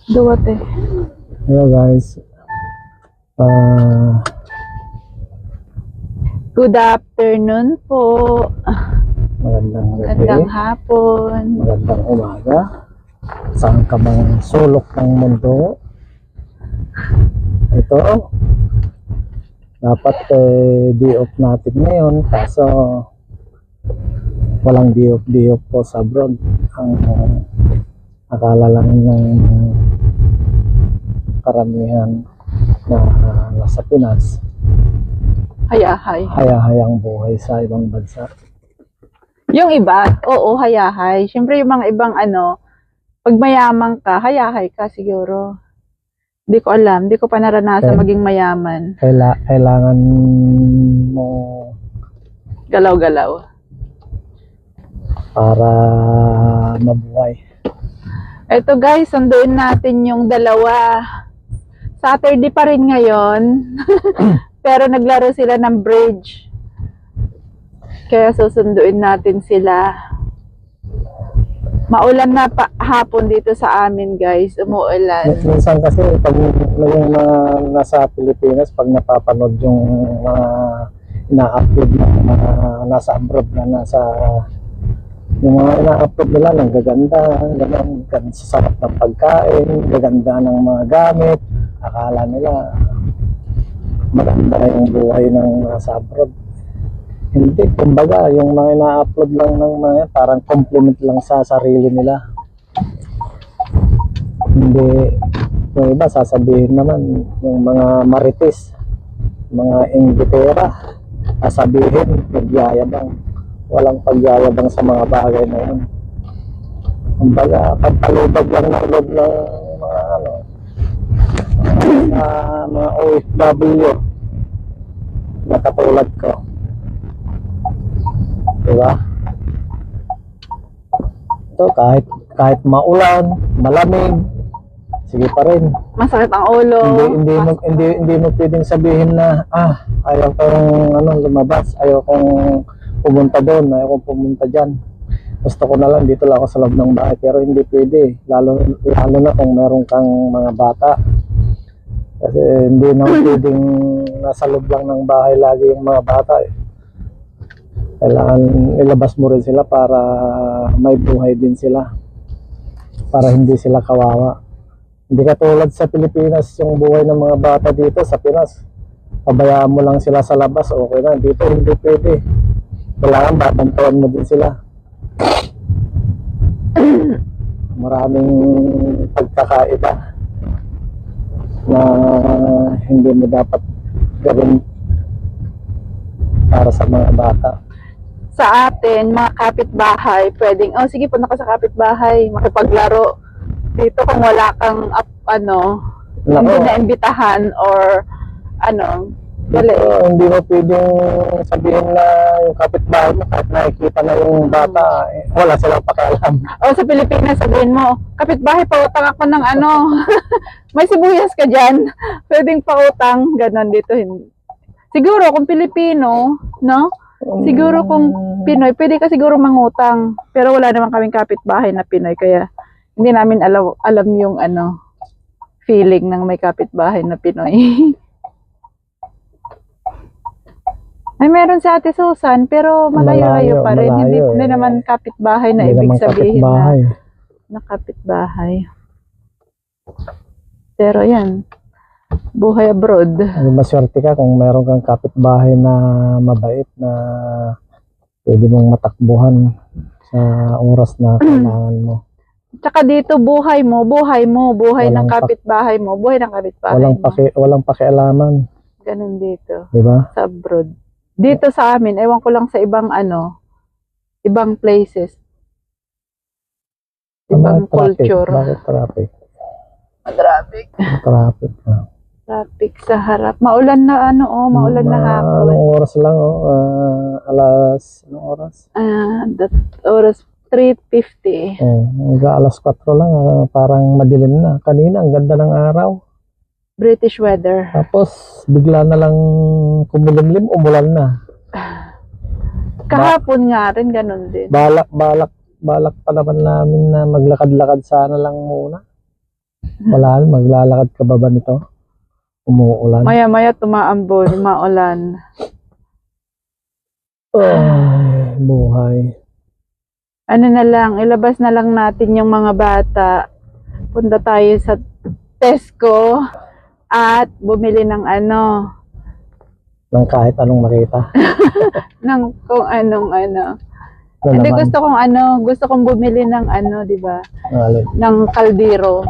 Duwate. Hello guys. Good afternoon po. Magandang gabi. Magandang hapon. Magandang umaga. Saan ka mang sulok ng mundo? Ito. Dapat day off natin ngayon. Kaso walang day off po sa abroad. Ang akala lang ng karamihan na nasa Pinas, Hayahay. hayahayang buhay sa ibang bansa. Yung iba, oo, hayahay. Siyempre yung mga ibang pag mayaman ka, hayahay ka siguro. Hindi ko alam. Hindi ko pa naranasan Okay. maging mayaman. Kailangan mo Galaw-galaw. para mabuhay. Eto guys, sunduin natin yung dalawa. Saturday pa rin ngayon. Pero naglaro sila ng bridge. Kaya susunduin natin sila. Maulan na pa hapon dito sa amin guys. Umuulan. Minsan kasi pag yung mga nasa Pilipinas, pag napapanood yung mga ina-upload na mga nasa abroad na nasa yung mga ina-upload nila ng gaganda, ganun, sa sarap ng pagkain, gaganda ng mga gamit, akala nila maganda yung buhay ng nasa abroad. Hindi, kumbaga yung mga ina-upload lang ng mga parang compliment lang sa sarili nila. Hindi, yung iba sasabihin naman yung mga marites, mga inggitera, sasabihin pagyayabang. Walang pagyayabang sa mga bagay na yun. Kumbaga pagpalubag lang ng loob ng mga OFW na katulad ko. Diba? Ito kahit maulan, malamig, sige pa rin. Masakit ang ulo. Hindi mo pwedeng sabihin na ayaw kong lumabas, ayaw kong pumunta doon, ayaw kong pumunta diyan. Gusto ko na lang dito lang ako sa loob ng bahay, pero hindi pwede, lalo na kung meron kang mga bata. Kasi hindi na pwedeng nasa loob lang ng bahay lagi yung mga bata eh. Kailangan ilabas mo rin sila para may buhay din sila, para hindi sila kawawa. Hindi katulad sa Pilipinas yung buhay ng mga bata dito sa Pinas, pabayaan mo lang sila sa labas, okay na. Dito hindi pwede, kailangan babantuan mo din sila. Maraming pagkakaiba na hindi mo dapat gawin para sa mga bata. Sa atin, mga kapitbahay, pwedeng, sige, punta ka sa kapitbahay, makipaglaro. Dito kung wala kang, hindi na imbitahan or, dali. Hindi mo pwedeng sabihin na yung kapitbahay mo, kahit nakikita na yung bata, wala silang pakialam. O sa Pilipinas, sabihin mo, kapitbahay, pautang ako ng may sibuyas ka dyan, pwedeng pautang, ganon dito. Siguro kung Pilipino, no? Siguro kung Pinoy, pwede ka siguro mangutang. Pero wala naman kaming kapitbahay na Pinoy, kaya hindi namin alam yung feeling ng may kapitbahay na Pinoy. Ay, meron si Ate Susan, pero malayo-layo pa rin. Hindi naman kapitbahay na ibig sabihin na kapitbahay. Pero yan, buhay abroad. Maswerte ka kung meron kang kapitbahay na mabait na pwede mong matakbuhan sa oras na kailangan mo. Tsaka dito buhay ng kapitbahay mo, buhay ng kapitbahay mo. Walang pakialaman. Ganun dito. Diba? Sa abroad. Dito sa amin, ewan ko lang sa ibang ibang places. Ibang culture. Bakit traffic? Traffic. Traffic sa harap. Maulan na maulan na hapon. Anong oras lang anong oras? Oras 3:50. Hanggang alas 4 lang, parang madilim na. Kanina ang ganda ng araw. British weather. Tapos bigla na lang kumulimlim, umulan na. Kahapon nga rin ganun din. Balak pa naman namin na maglakad-lakad sana lang muna. Wala, maglalakad ka ba nito? Umuulan. Maya-maya tumaambon, maulan. Ay, buhay. Ano na lang, ilabas na lang natin yung mga bata. Punta tayo sa Tesco at bumili ng ano, Nang kahit anong makita. ng kung anong ano. Ano Hindi, naman? gusto kong bumili ng ano, di ba? Alin? Ng kaldero.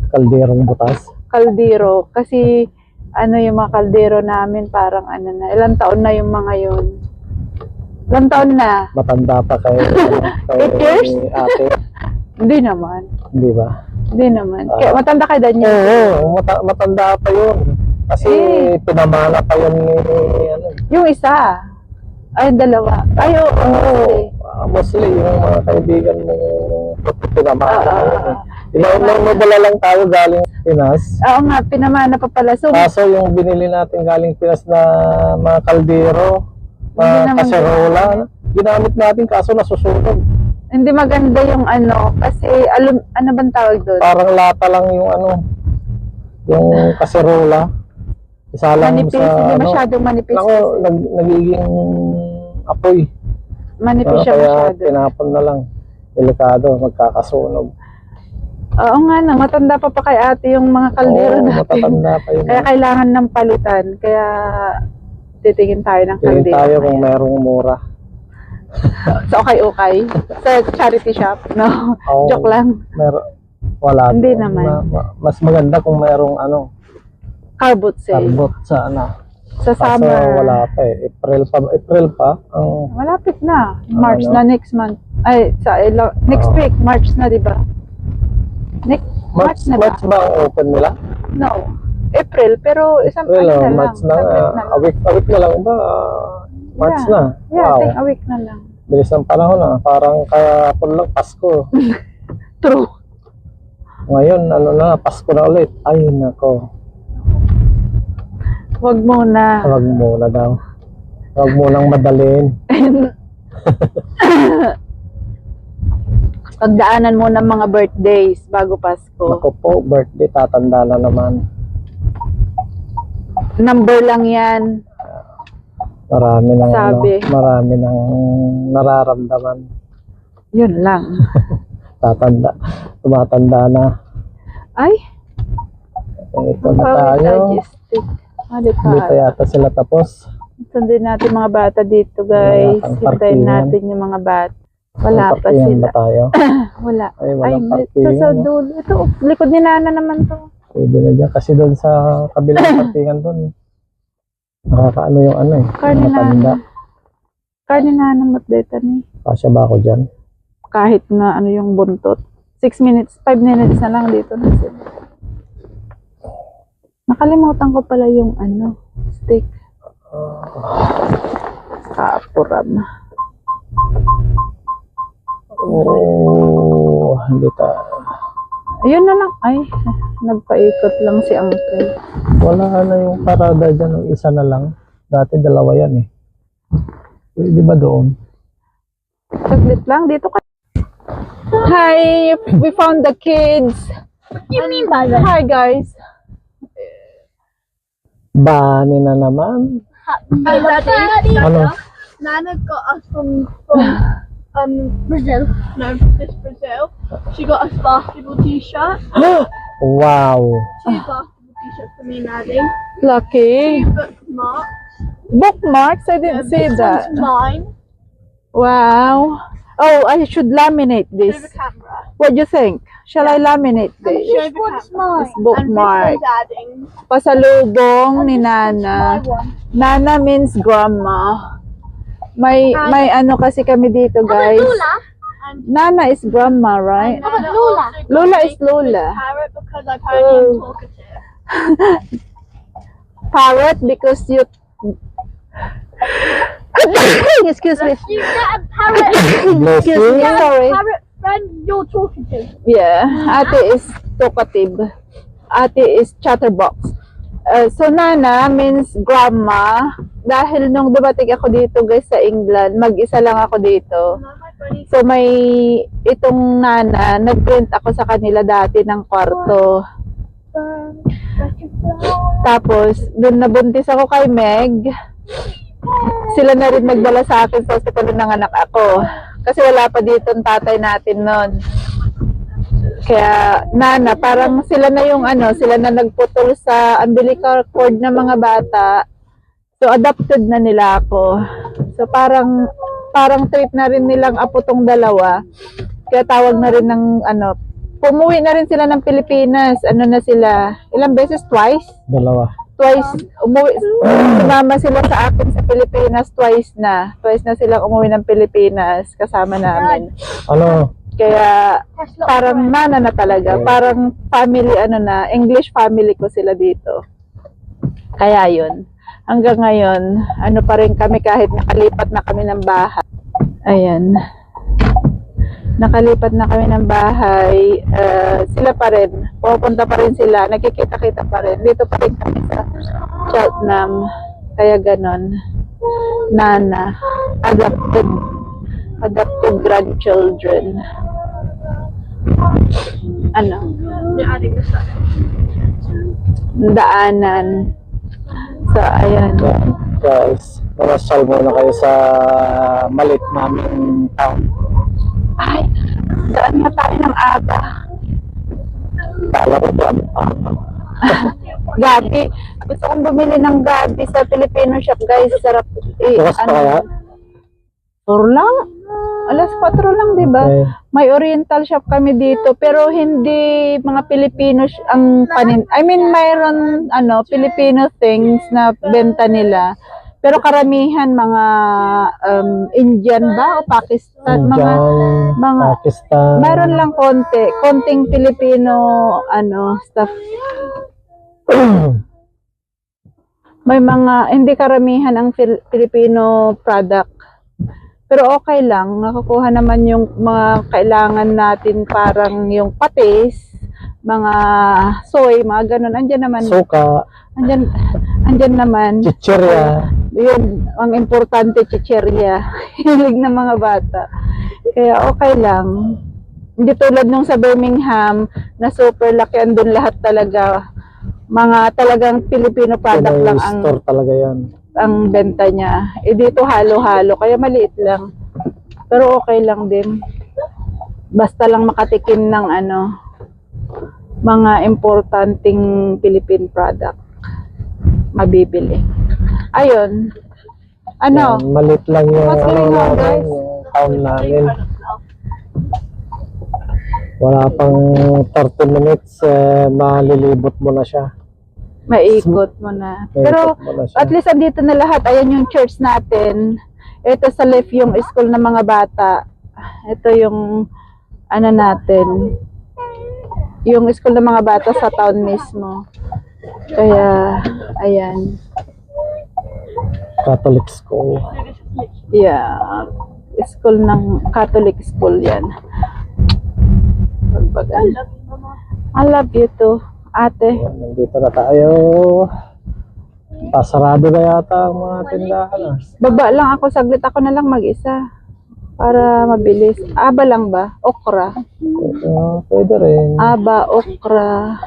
Kalderong butas. Kaldero. Kasi, ano yung mga kaldero namin, parang ano na, ilang taon na yung mga yun. Ilang taon na? Matanda pa kay 8 years? ate. Hindi naman. Hindi ba? Hindi naman. Kaya matanda kay Daniel. Oo, matanda pa yun. Kasi pinamana pa yun ni ano. Yung isa. Ay, dalawa. Ay, oo. Mostly yung mga kaibigan mo pinamana pa yun. Nabala lang tayo galing Pinas. Oo nga, pinamana pa pala. So, Kaso yung binili natin galing Pinas na mga kaldero, Hindi mga naman kaserola, ginamit natin kaso nasusunog. hindi maganda yung ano, kasi ano bang tawag doon? Parang lata lang yung ano, yung kaserola. Isa lang Manipis, sa hindi ano. masyadong manipis. Ako, nagiging apoy. Manipis siya Kaya masyado. tinapon na lang. Delikado, magkakasunog. Oo nga na, matanda pa kay ate yung mga kaldero Oo, natin. matatanda pa yun. Kaya kailangan ng palitan. Kaya titingin tayo ng Tingin kaldero. tayo kung Ayan. merong mura. Sa okay. Sa charity shop. No, Oo, joke lang. Wala. Hindi doon. naman. Mas maganda kung merong ano, Carbot sale. karbot sa ano. Sa Kaso summer. wala pa eh. April pa. Ang Malapit na. March Ano? na next month. Ay, next Oo. week. March na, di ba? March na ba? March ba ang open nila? No. April. Pero isang April, ano na lang. March na isang nga. week na lang. A week na lang ba? March Yeah. na. Yeah, I Wow. think a week na lang. Bilis ng panahon ah. Parang kahapon lang Pasko. True. Ngayon, ano na, Pasko na ulit. Ay, nako. Wag muna. Huwag muna daw. Huwag mo nang madalin. Pagdaanan mo ng mga birthdays bago Pasko. Ako po, birthday, tatanda na naman. Number lang yan. Marami nang, Sabi. marami nang nararamdaman. Yun lang. Tumatanda na. Ay, Ito na tayo. digestic. Hindi pa yata sila tapos. Sundin natin mga bata dito, guys. Wala kang Hintayin parkingan. natin yung mga bata. Wala pa Parkingan sila. ba tayo? Wala. Ay, Ay, walang ito parkingan. sa dulo. Ito, likod ni Nana naman to. Pwede na dyan. Kasi doon sa kabilang parkingan doon. Nakakaano yung ano eh. Karne yung matanda. Nana. Karne Nana matdeta ni. Kasya ba ako dyan? Kahit na ano yung buntot. 5 minutes na lang dito na sila. Nakalimutan ko pala yung ano, steak. Kapuram. Oo. Hindi Ayun na lang. Ay, nagpaikot lang si Uncle. Wala na yung parada dyan. Isa na lang. Dati dalawa yan eh. Di ba doon? Saglit lang. Dito ka. Hi! We found the kids. What do you mean by that? Hi, guys. Bani na naman. Daddy, Ano? Nana got us from Brazil. No, this Brazil. She got us basketball t-shirt. Wow. Two basketball t-shirts for me and Daddy. Lucky. Two bookmarks. Bookmarks? I didn't see This that. one's mine. Wow. Oh, I should laminate Show this. the camera. What do you think? Shall I laminate this? Show the camera. This And bookmark. this one's adding. Pasalubong ni My Nana. one. Nana means grandma. May ano kasi kami dito, guys. And Nana is grandma, right? Nana also got Lola me is Lola. this parrot because apparently I'm talkative. Parrot because you... Excuse me. You get a parrot. Bless Excuse me, you. sorry. Parrot friend you're talking to. Yeah, ate is talkative. Ate is chatterbox. So Nana means grandma. Dahil nung dumating ako dito guys sa England, mag-isa lang ako dito. So may itong nana, nag-rent ako sa kanila dati ng kwarto. Tapos, doon nabuntis ako kay Meg. Sila na rin nagdala sa akin sa hospital ng anak ako. Kasi wala pa dito ang tatay natin noon. Kaya, nana, parang sila na yung sila na nagputol sa umbilical cord ng mga bata. So, adopted na nila ako. So, parang trip na rin nilang apo tong dalawa. Kaya tawag na rin ng pumuwi na rin sila ng Pilipinas. Ano na sila? Ilang beses? Twice? Twice. Sumama sila sa akin sa Pilipinas twice na. Twice na silang umuwi ng Pilipinas kasama namin. Kaya parang nana na talaga. Parang family, English family ko sila dito. Kaya yun. Hanggang ngayon, pa rin kami kahit nakalipat na kami ng bahay. Ayan. Nakalipat na kami ng bahay. Sila pa rin. Pupunta pa rin sila. Nakikita-kita pa rin. Dito pa rin kami sa Cheltenham. Kaya ganon. Nana. Adopted grandchildren. Daanan. So, ayan. Guys, mamasyal muna kayo sa malit namin town. Ay, daan na tayo ng Aba. Kala ko ba? Gabi. Gusto kong bumili ng gabi sa Filipino shop, guys. Sarap. Bukas pa kaya? 4 lang? Alas 4 lang, di ba? Okay. May oriental shop kami dito, pero hindi mga Pilipino ang panin. I mean, mayroon Filipino things na benta nila. Pero karamihan mga Indian ba o Pakistan, Pakistan. mayroon lang konting Filipino stuff. May mga hindi karamihan ang Filipino product. Pero okay lang, nakakuha naman yung mga kailangan natin, parang yung patis, mga soy, mga ganun. Andyan naman. Suka. Andyan naman. Chichirya. Yun, ang importante, chichirya. Hilig ng mga bata. Kaya okay lang. Hindi tulad nung sa Birmingham, na super laki, andun lahat talaga. Mga talagang Filipino product lang store talaga yan. Ang benta niya. Dito halo-halo, kaya maliit lang. Pero okay lang din. Basta lang makatikim ng mga importanteng Philippine product. Mabibili. Ayun. Yan, maliit lang yung Mas galing nga, guys. yung town namin. Wala pang 30 minutes, malilibot mo na siya. Maikot mo na. Pero at least andito na lahat. Ayan yung church natin. Ito sa left yung school ng mga bata. Ito yung natin. Yung school ng mga bata sa town mismo. Kaya ayan. Catholic school. Yeah. School ng Catholic school yan. I love you too. Ate. Nandito na tayo. Pasarado na yata ang mga tindahan. Baba lang ako. Saglit ako na lang mag-isa. Para mabilis. Aba lang ba? Okra. Pwede rin. Aba, okra.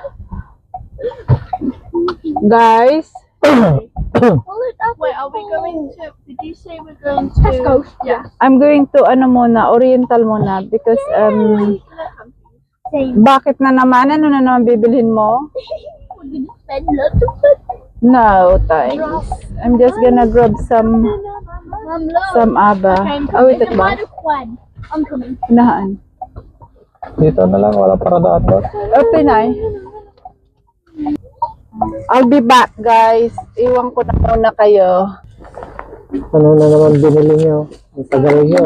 Guys. Wait, are we going to? Did you say we're going to Tesco? Yeah. I'm going to Oriental muna. Because, bakit na naman? Ano na naman bibilhin mo? We're going to spend lots of money. No, thanks. I'm just gonna grab some aba. Wait, ito ba? I'm coming. Inahaan. Dito na lang, wala para daan doon. Okay na eh. I'll be back, guys. Iwan ko na muna kayo. Ano na naman binili nyo? Ang tagal nyo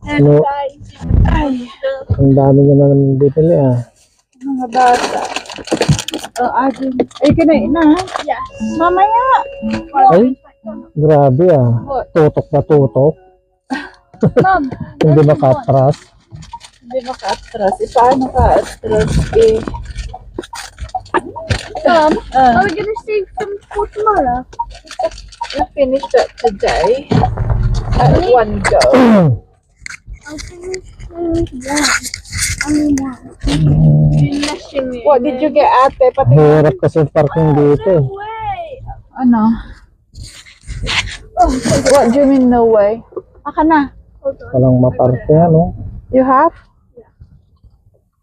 Ano? Ang dami nyo na naman binili Mga bata. Ay, kinain na. Yeah. Mamaya. Ay, grabe Tutok na tutok. Mom. Hindi makatras. Hindi maka-atras. Paano ka-atras eh? Mom, are we gonna save some for tomorrow? I finished that today. At one go. What did you get, ate? Pati, Hirap kasi parking dito eh. ano? What do you mean, no way? Aka na. Walang maparking ano. You have?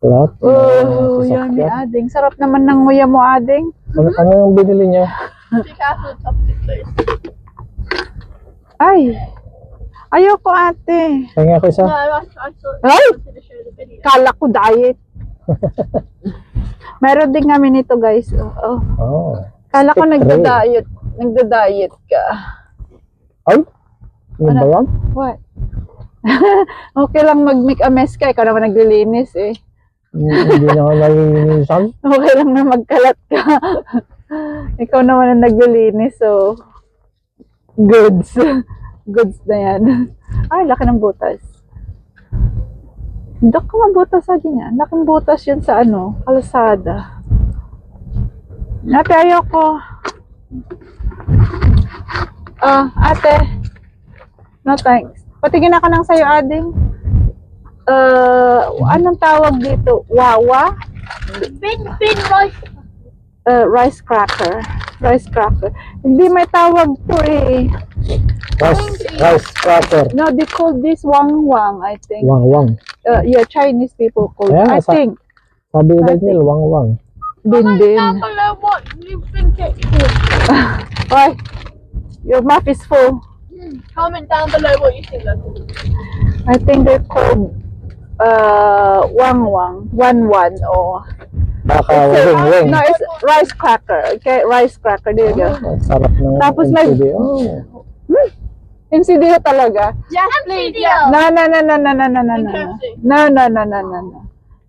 Lahat. Oh, Sasakyan. yummy, ading. Sarap naman ng nguya mo, ading. Ano yung binili niya? Be careful the top of this place. Ay. Ayoko, ate. Kaya ako isa. No, I thought Ay! I wanted to show the video. Kala ko diet. Meron din kami nito, guys. Oh. Oh. Kala ko Stick nagda-diet. Nagda-diet ka. Ay! Ano ba yan? What? Okay lang mag-make a mess ka. Ikaw naman naglilinis eh. Hindi na ako nalilinisan. Okay lang na magkalat ka. Ikaw naman ang naglilinis, so goods. Goods na yan. Ay, laki ng butas. Laki ng butas sa niya. Laking butas yun sa ano, kalsada. Ate, ayoko. Ate. No thanks. Patingin ako ng sayo, ading. Anong tawag dito? Wawa? Bin rice. Rice cracker. Rice cracker. Hindi may tawag to eh. Rice cracker. No, they call this wang-wang, I think. Wang-wang. Yeah, Chinese people call it. Ayan, I think. Sabi ulit nila, wang-wang. Comment Din. down below what you think it is. Oy, your mouth is full. Comment down below what you think that is. I think they're called wang-wang. Wan-wan or... Baka wing-wing. No, it's rice cracker. Okay, rice cracker. There you go. Ang sarap ng Tapos may- MCD. Oh. MCDO talaga. Yes, please. No.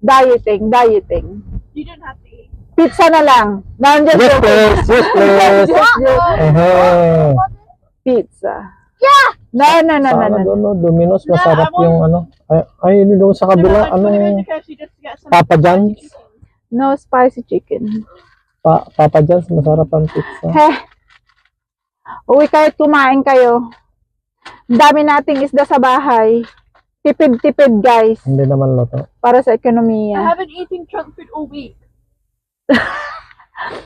Dieting. You don't have to eat. Pizza na lang. No, I'm just Yes, joking. please. Yes, please. Just joking. Eh. Pizza. Yeah. No. Sana doon, no, Domino's, masarap I want- yung ano. Ay, yun doon sa No, kabila, I just want to go ano, to KFC just to get some. Papa John's. No spicy chicken. Papa John's, masarap ang pizza. Heh. Uwi kayo, kumain kayo. Ang dami nating isda sa bahay. Tipid-tipid, guys. Hindi naman loto. Para sa I ekonomiya. haven't eaten junk food all week.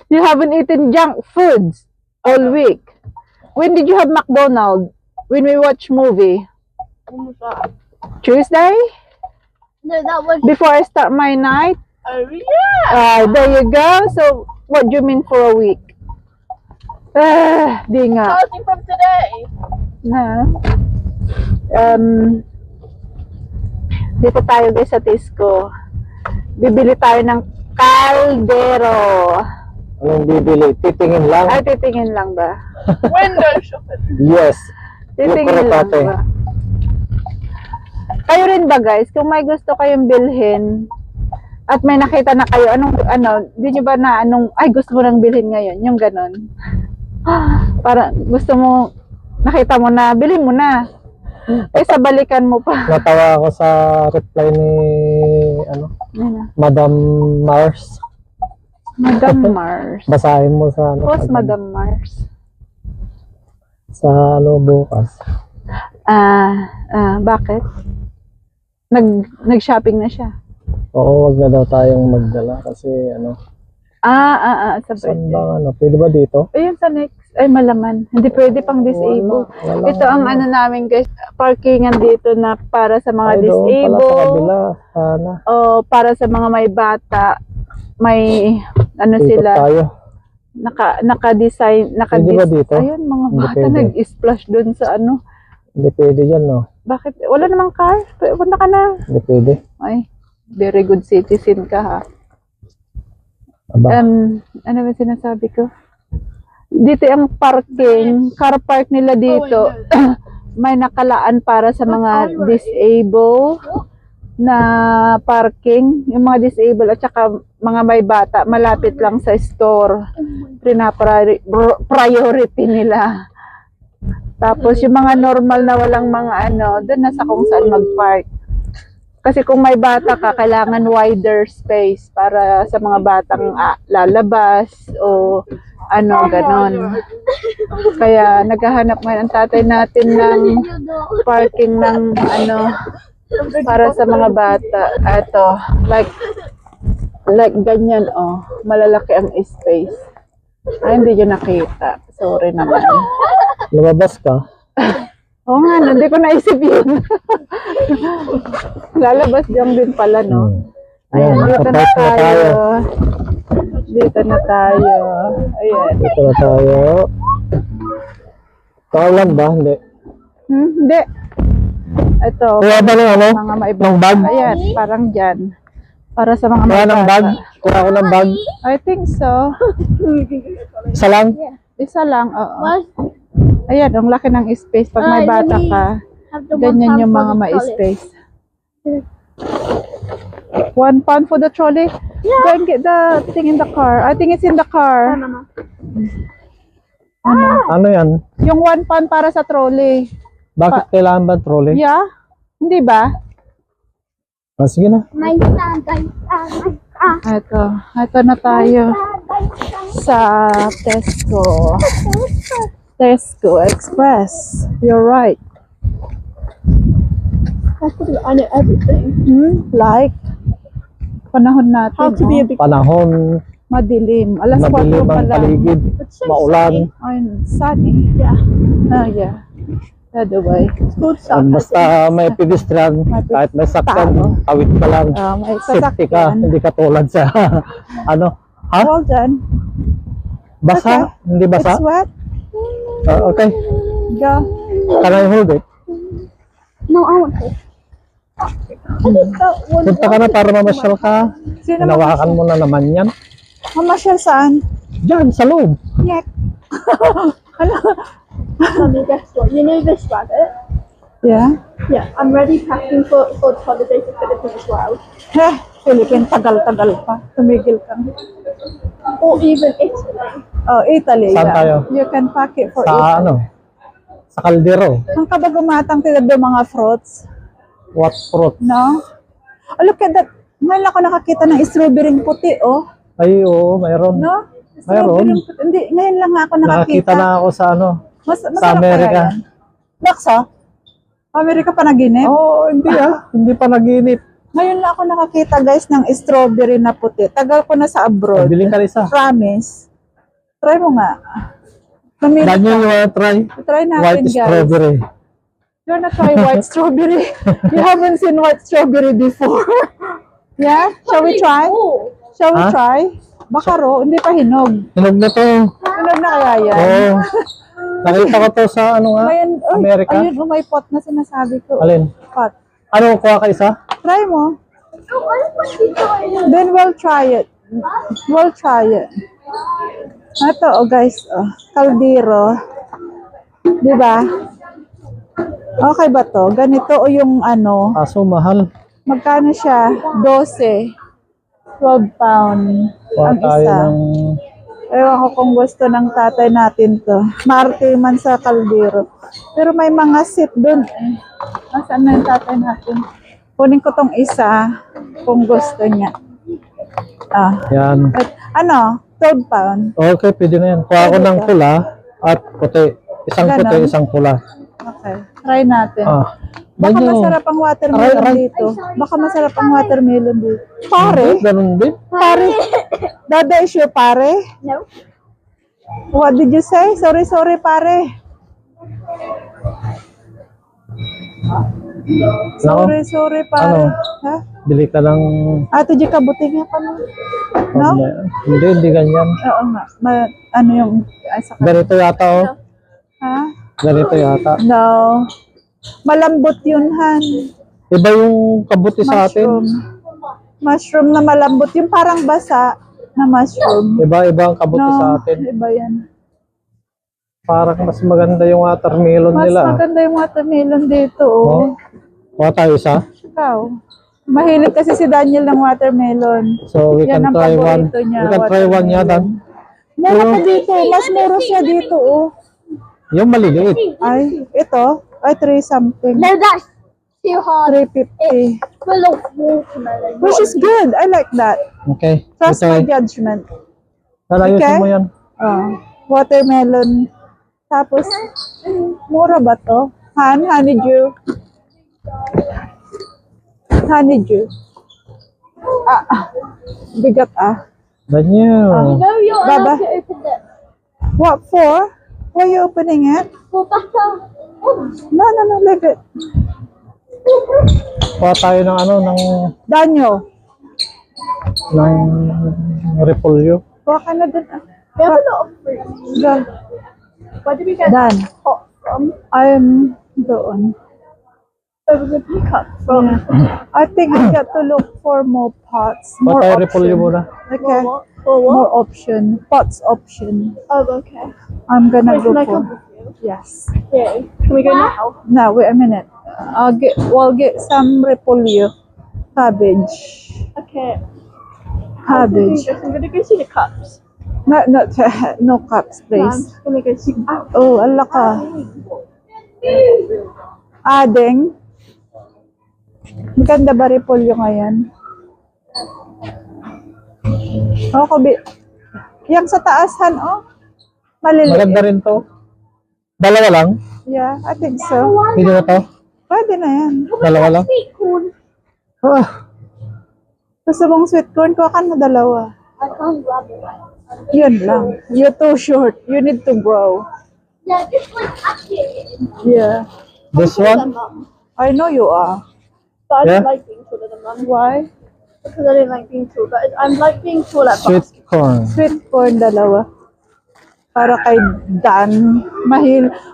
You haven't eaten junk foods all week. When did you have McDonald's? When we watch movie? When was that? Tuesday? No, that was. Before I start my night? Oh yeah. There you go. So, what do you mean for a week? Di nga. Starting from today. Na. Dito tayo guys sa Tisco. Bibili tayo ng kaldero. Anong bibili? Titingin lang? Ay, titingin lang ba? Window shopping. Yes. Titingin Yung lang ate. ba? Kayo rin ba guys, kung may gusto kayong bilhin at may nakita na kayo, di nyo ba na ay gusto mo nang bilhin ngayon, yung ganon. Para gusto mo, nakita mo na, bilhin mo na. Kaysa balikan mo pa. Natawa ako sa reply ni Madam Mars. Madam Mars. Basahin mo sa Who's Madam Mars? sa bukas. Bakit? Nag-shopping na siya. Oo, wag na daw tayong magdala kasi Sa saan birthday. ba pwede ba dito? Ayun sa next. Ay, malaman. Hindi pwede pang disabled. Wala. Ito ang namin guys, parkingan dito na para sa mga Ay, doon pala sa disabled. kabila. Sana. O para sa mga may bata. May Dito sila. tayo. Naka-design. Pwede ba dito? Ayun, mga Hindi bata pwede. nag-splash doon sa Hindi pwede dyan, no? Bakit? Wala namang car? Punta ka na. Hindi pwede. Ay, very good citizen ka ha. Aba. Ano ba sinasabi ko? Dito ang parking, car park nila dito. May nakalaan para sa mga disabled na parking. Yung mga disabled at saka mga may bata, malapit lang sa store. Priority nila. Tapos yung mga normal na walang mga doon nasa kung saan mag-park. Kasi kung may bata ka, kailangan wider space para sa mga batang lalabas o ganon. Kaya naghahanap ngayon ang tatay natin ng parking ng Para sa mga bata. Ito, like ganyan, oh. Malalaki ang space. Ay, hindi nyo nakita. Sorry naman. Lumabas ka. Oo nga, no, hindi ko naisip yun. Lalabas dyan din pala, no? Ayan, dito na tayo. Dito na tayo. Ayan. Dito na tayo. Kaulan ba? Hindi. Hindi. Ito, Kuha ba ng ano? mga maibang. Ng bag? Ayan, parang dyan. Para sa mga Kuha ng bag? bata. Kuha ko ng bag? I think so. Isa lang? Isa lang, oo. What? Ayan, ang laki ng space. Pag may bata ka, Have the ganyan 1 yung pound mga for the may toilet. space. 1 pound for the trolley? Go and get the thing in the car. I think it's in the car. Mama. Ano yan? Yung 1 pound para sa trolley. Bakit kailangan ba trolley? Yeah? Hindi ba? Ah, sige na. My dad, Ito na tayo sa Tesco. Tesco Express. You're right. Has to be on it everything. Like, panahon natin, How to be a big Panahon, madilim. Alas 4 madilim pa ang lang. paligid, so maulan. Ayun, sunny. Yeah. Ah, yeah. By the way. Good At stuff. basta may pedestrian, May kahit may sakyan, tao. tawid ka lang. May Safety ka, sasakyan. hindi ka tulad sa ano. Ha? Well done. Basa? Hindi basa? It's wet. Okay. Go. Can I hold it? No, I want to. I think that one. Punta ka na para mamasyal ka. Sino Hinawakan mo na naman yan. mamasyal saan? Diyan, sa loob. Yek. Mommy, guess what? You know this rabbit? Yeah. Yeah, I'm ready packing for the holiday to Philippines as well. Heh, Philippine, tagal-tagal pa. Tumigil ka. Or even Italy. Oh, Italy. Saan yeah. tayo? You can pack it for Sa Italy. ano? Sa kaldero. Ang kabagumatang tinad do mga fruits. What fruit? No? Oh, look at that. Ngayon ako nakakita ng strawberry puti, oh. Ay, oo, mayroon. No? Mayroon. Strawberry puti. Hindi, ngayon lang ako Nakakita nakakita. na ako sa ano. Masarap sa Amerika. kaya yan? Baksa? Amerika pa naginip? Oo, hindi Hindi pa naginip. Ngayon lang ako nakakita, guys, ng strawberry na puti. Tagal ko na sa abroad. Bili ka isa. Promise. Try mo nga. Mamili Daniel, you ka. wanna try? Try natin, White guys. strawberry. You wanna try white strawberry? You haven't seen white strawberry before. Yeah? Shall we try? Oh, Shall we Ha? try? Baka hindi pa hinog. Hinog na to. Hinog na kaya yan? Oo. Nakita ko to sa ano nga, Ngayon, uy, Amerika. ayun, may pot na sinasabi ko. Alin? Pot. Ano, kuha ka isa? Try mo. what is he doing? Then we'll try it. We'll try it. Ito, oh guys, oh, kaldero. Di ba? Okay ba to? Ganito o yung ano, Kaso mahal. magkano siya? 12. 12 pound Kuha ang tayo isa. ng... Ewan ko kung gusto ng tatay natin to. Marte man sa kaldero. Pero may mga seat dun eh. Nasaan na yung tatay natin? Kunin ko tong isa kung gusto niya. Yan. At, ano? 12 pound. Okay, pwede na yan. Kuha ko Pwede ng ka. pula at puti. Isang Ganon. puti, isang pula. Okay. Try natin. Baka Ganyan. masarap ang watermelon Aray. dito. Baka masarap ang watermelon dito. Pare? Ganun din. Pare? Dada is your pare? No. What did you say? Sorry, pare. Nako, Sorry, pare. Ano? Ha? bili ka ng... Ato di ka buti nga pa no? No? Hindi ganyan. Oo nga. Ano yung... Ay, sa Ganito yata, oh. Ha? Ganito yata. No. Malambot yun, Han. Iba yung kabuti sa Mushroom. atin. Mushroom na malambot. Yung parang basa na mushroom. Iba ang kabuti sa atin. Iba yan. Parang mas maganda yung watermelon Mas nila. maganda yung watermelon dito, oh. Oh. Kuha tayo isa. Ikaw. Mahilig kasi si Daniel ng watermelon. So we Yan can ang try one. paborito niya, We can try one watermelon. yata. Mura pa dito. Mas mura siya dito, oh. Yung maliliit. Ay, ito. Ay, 3 something. No, that's too hard. 350. Full of watermelon. Which is good. I like that. Okay. Trust Ito, my judgment. Lalayusin Okay. mo yan. Oh, watermelon. Tapos, mura ba to? Honeydew. Honeydew. Bigat Daniel. No, you're Baba. allowed to open them. What for? Why are you opening it? For butter. No, leave it. Kuha tayo ng ano, Daniel, ng repolyo. kuha ka na dun. We have a lot of fruit. Go. Where did we get Dan, pot from? I'm doon. Over the pickup from. I think I got to look for more pots. Kuha More tayo repolyo option. muna. Okay. What? For More what? option. Pots option. Oh, okay. I'm gonna Wait, go can I for. come with you? Yes. Yeah. Can we go now? Now, wait a minute. We'll get some repolyo. Cabbage. Okay. Cabbage. I'm gonna go see the cups. No cups, No, I'm please. just gonna go see. Oh, ala ka. Ading. Maganda ba repolyo ngayon? Oh, kubi. Yang sa taasan, oh. Maliliit. Maganda rin to. Dalawa lang? Yeah, I think so. Hindi na to? Pwede na yan. Dalawa lang? Sweet corn. Ah, Gusto mong sweet corn, kuha ka na dalawa. I can't grab it. Yun lang. You're too short. You need to grow. Yeah, this one's actually. Yeah. this one? I know you are. But I Yeah? don't like being taller than mum. Why? Because I don't like being tall. But I'm like being tall at Sweet corn. Sweet corn, dalawa. Para kay Dan.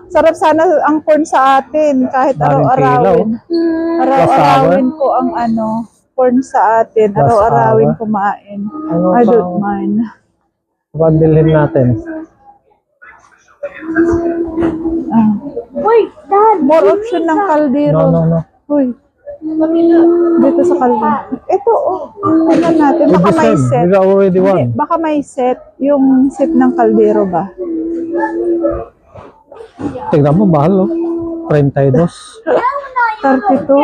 Sarap sana ang corn sa atin. Kahit Daming araw-arawin. Araw-arawin Plus ko ang corn sa atin. Plus Araw-arawin hour. kumain. Ano I pa? don't mind. Pagbilhin natin. Ah. Wait, Dad. More option ng kaldero. No. Uy, Let me look. dito sa kaldero. Ito, oh. Tingnan natin. With Baka the may same. set. We got already Hindi, one. baka may set. Yung set ng kaldero ba? Tignan mo, mahal, oh. 32. 32.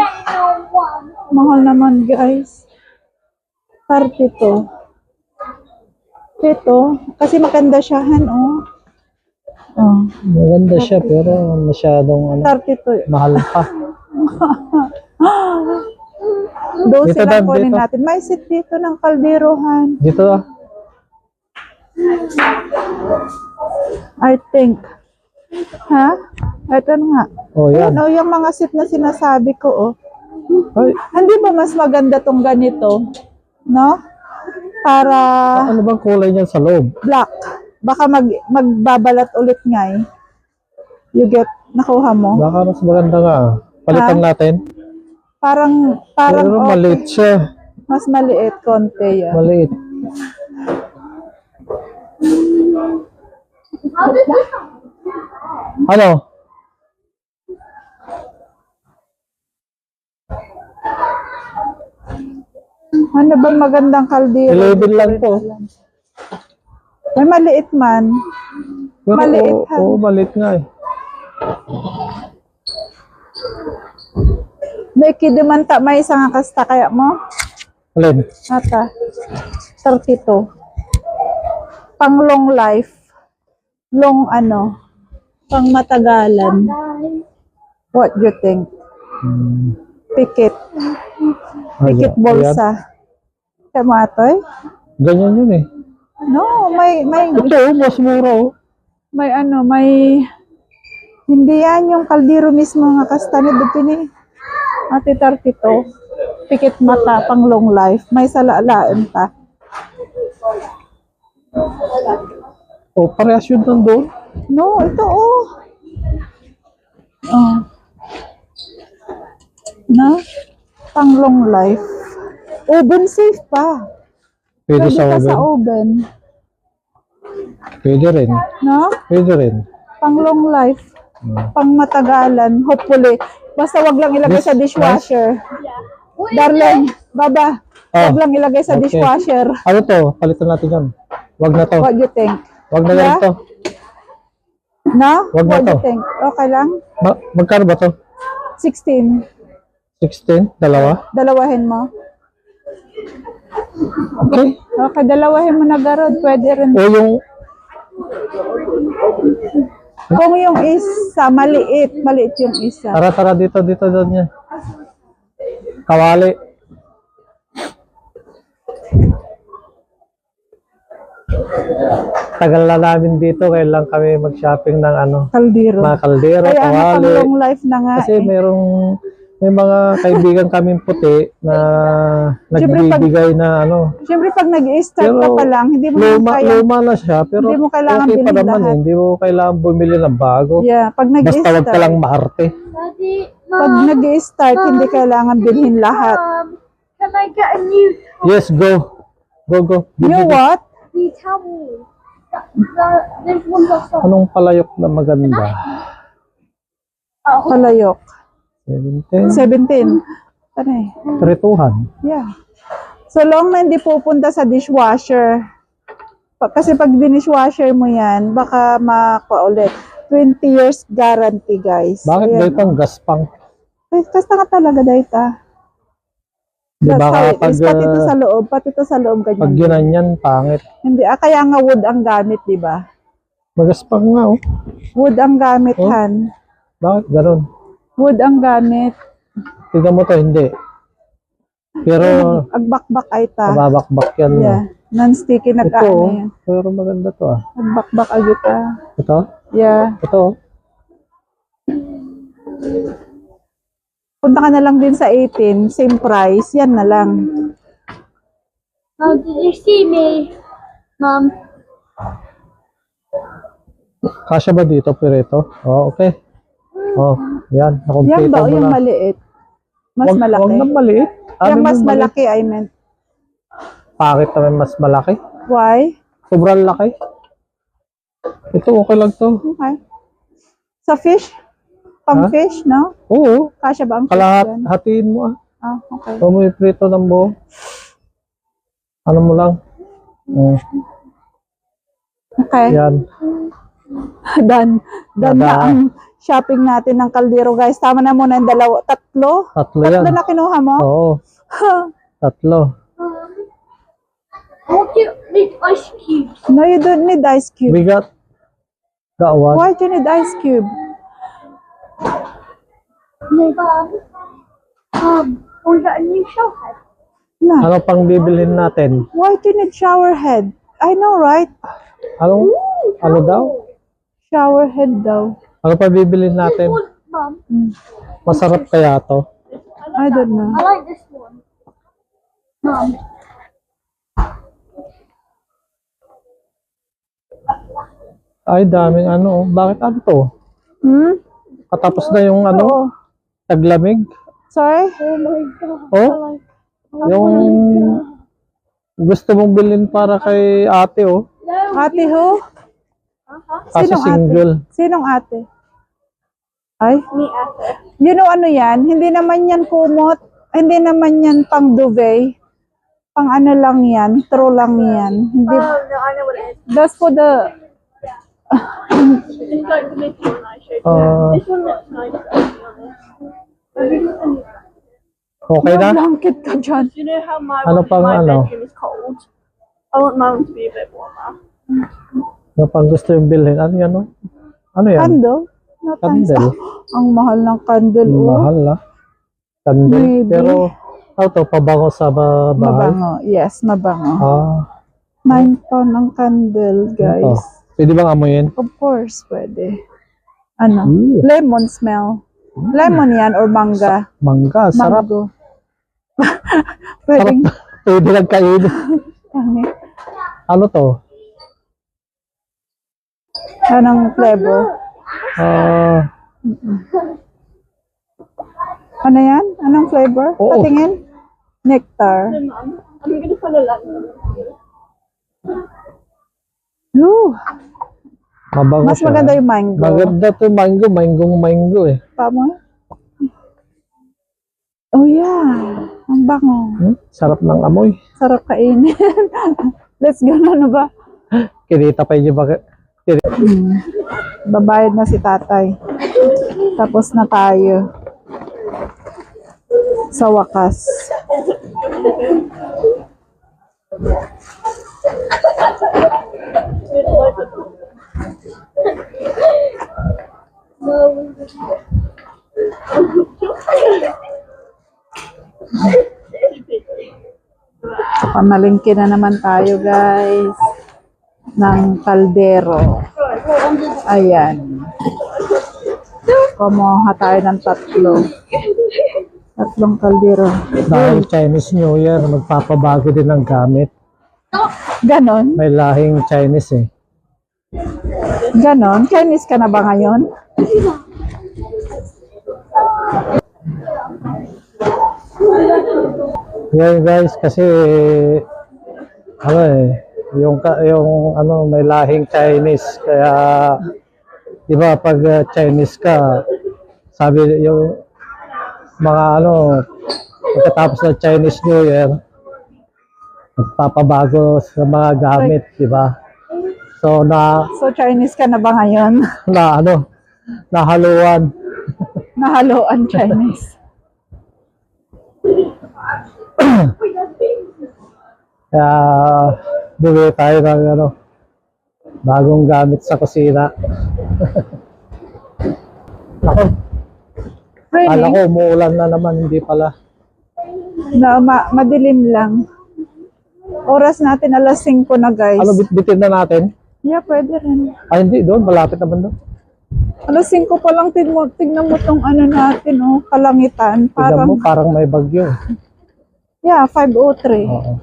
Mahal naman, guys. 32. Ito, kasi maganda siya, oh. Oh, Maganda siya, pero masyadong 32. mahal pa. 12 Dito, lang Dan, kunin dito. natin. May set dito ng kalderohan. Dito, ah. I think. Ha? Ito na nga. Oh, yan. Ano, yung mga set na sinasabi ko, oh. Ay, Hindi ba mas maganda tong ganito? No? Para ano bang kulay niyan sa loob? black. Baka magbabalat ulit nga eh. You get, nakuha mo? Baka mas maganda nga. Palitan natin. Parang Pero okay. maliit siya. Mas maliit konti yan. Maliit. Ano? Ano ba magandang kaldero? 11 lang po. May maliit man. Pero Maliit, oo, ha? oo, maliit nga eh. May kidumanta may isang kasta kaya mo? Alin? Ata. 32. Pang long life. Long pang matagalan. What do you think? Pikit. Pikit bolsa. Kamatoy? Ganyan yun eh. No, may Ito, mas mura oh. may hindi yan yung kaldero mismo nga kastanid dito ni Ate 32. Pikit mata pang long life. May salalaan ta. Oh, parehas yun nandun. No, ito oh. Oh. Na? Pang long life. Oven safe pa. Pwede Pwede sa pa sa oven. oven. Pwede rin. No? Pwede rin. Pang long life. Pang matagalan. Hopefully. Basta wag lang ilagay This- sa dishwasher. Yeah. Darling, baba. Ah, Wag lang ilagay sa okay. dishwasher. Ano to? Palitan natin yun. Wag na to. What do you think? Wag na Yeah? ganito. No? Wag na What do you to. think? Okay lang? Magkano ba to? 16. 16? Dalawa? Dalawahin mo. Okay. Okay, dalawahin mo na garod. Pwede rin. O yung... Kung yung isa, maliit yung isa. Tara dito doon niya. Kawali. Tagal na namin dito, kailan kami mag-shopping ng ano, Kaldero. mga kaldero, Kaya nga pang kawali. long life na nga Kasi eh. may mga kaibigan kaming puti na Siyempre, nagbibigay na ano. Siyempre pag nag-i-start ka Pero pa lang, hindi mo naman kaya. Luma na siya, pero Hindi mo kailangan okay pa bilhin naman lahat. eh. Hindi mo kailangan bumili ng bago. Yeah, pag Basta wag ka nag-i-start. lang maarte. Daddy, Pag Mom, nag-i-start, hindi kailangan bilhin lahat. Can I get a new Yes, go. Go. You what? towel? There's one that's on. Anong palayok na maganda? Palayok. 17. 17. Ano eh? Trituhan. Yeah. So long na hindi pupunta sa dishwasher. Kasi pag dinishwasher mo yan, baka makuha ulit. 20 years guarantee, guys. Bakit Ayan, ganito ang gaspang? Kasi ka talaga, Daita. Di ba kapag, Pati ito sa loob, ganyan. pag ginanyan, pangit. Hindi, kaya nga wood ang gamit, di ba? Magaspang nga oh. Wood ang gamit, Oh. Han. Bakit ganun? Wood ang gamit. Tignan mo to, hindi. Pero, Agbakbak ay ta. mababakbak yan. Yeah. Non-sticky Ito nag-ano oh. yan. Pero maganda to ah. Agbakbak agita. Ito? Yeah. Ito oh. Punta ka na lang din sa 18, same price, yan na lang. Mom, did you see me? Mom, Kasya ba dito, Pireto? Oh, okay. Oh, yan. Yan Nakomplete ba o mo yung na. maliit? Mas Wag malaki. na maliit. Yung mo mas maliit? malaki, I meant. Bakit naman mas malaki? Why? Sobrang laki. Ito, okay lang to. Okay. Sa fish? Pang Ha? fish, no? Oo. Kasya ba ang fish Kalahat, yan? hatiin mo ah. Ah, okay. Huwag mo iprito ng buo. Ano mo lang. Okay. Yan. Done. Done na Dada. ang shopping natin ng kaldero, guys. Tama na muna yung tatlo. Tatlo Tatlo yan. na kinuha mo? Oo. Tatlo. what do you need ice cubes? No, you don't need ice cube. We got that one. Why do you need ice cube? We got a new show head. No. Ano pang bibilhin natin? Why do you need shower head? I know, right? Ano daw? Shower head daw. Ano pa bibilhin natin? Mom, Masarap kaya to? I don't know. I like this one. Mom, Ay, daming ano. Bakit ano to? Hmm? Katapos na yung ano, Oo. taglamig. Sorry? oh my god. Oh, yung gusto mong bilhin para kay ate oh. No, Ate ho? Kasi Sinong ate? single. Sinong ate? Ay? me after. You know ano yan? Hindi naman yan kumot. Hindi naman yan pang duvet. Pang ano lang yan. True lang yan. Hindi. Oh no, I know what it is. That's for the... It's like this one I showed you. This one looks nice, to be honest. Okay na? Blanket ka dyan. Do you know how Ano pang my ano? bedroom is cold? I want mine to be a bit warmer. Ano pang gusto yung bilhin? Ano yan oh? Ano yan? Candle? No, thanks. Candle. Ah, ang mahal ng candle. Oh. Mahal ah. Candle. Maybe. Pero, ano to? Pabango sa bahay? Mabango. Yes, mabango. Ah. 9 pound ang candle, Ito. guys. Pwede bang amuyin? Of course, pwede. Ano? Ooh. Lemon smell. Lemon yan or mangga. Mangga. Sarap. Mango. Sarap. Pwedeng Pwede lang kainin. kami. Ano to? Anong flavor? Ah, Ano yan? Anong flavor? Oo. Patingin? Nectar. So, Mum, I'm gonna find a lemon. Ooh, mabango mas siya. maganda yung mango. Maganda to mango. Mango eh. Pa mo? Oh yeah. Ang bango. Sarap ng amoy. Sarap kainin. Let's go na, ano ba? Kinita pa yun bakit? Babayad na si tatay. Tapos na tayo. Sa wakas. Pamalingki na naman tayo, guys. ng kaldero. Ayan. Kumuha tayo ng tatlong kaldero. Dahil Chinese New Year, magpapabago din ng gamit. Ganon? May lahing Chinese eh. Ganon? Chinese ka na ba ngayon? Ngayon guys, kasi ano yung ano may lahing Chinese kaya 'di ba pag Chinese ka, sabi yung mga ano pagkatapos ng Chinese New Year magpapabago sa mga gamit, 'di ba? So So Chinese ka na ba ngayon? nahaluan. Nahaloan Chinese. Kaya bili tayo ng ano, bagong gamit sa kusina. Ako, kala ko Raining? umuulan na naman, hindi pala. Na, madilim lang. Oras natin alas 5 na guys. Ano, bitin na natin? Yeah, pwede rin. Ay, hindi, doon, malapit naman doon. Alas 5 pa lang, tignan mo tong ano natin, oh, kalangitan. Tignan mo, Parang, parang may bagyo. yeah, 5:03. Oo.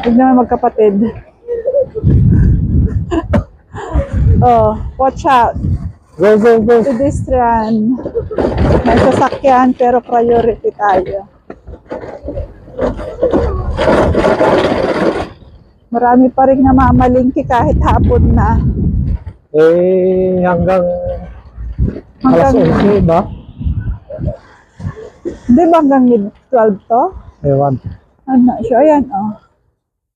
Tignan mo magkapatid. Oh, watch out. Go, go, go. Pedestrian. May sasakyan pero priority tayo. Marami pa rin namamalingki kahit hapon na. Hanggang alas 11, ba? Di ba hanggang mid-12 to? Ewan. I'm not sure. Ayan, oh.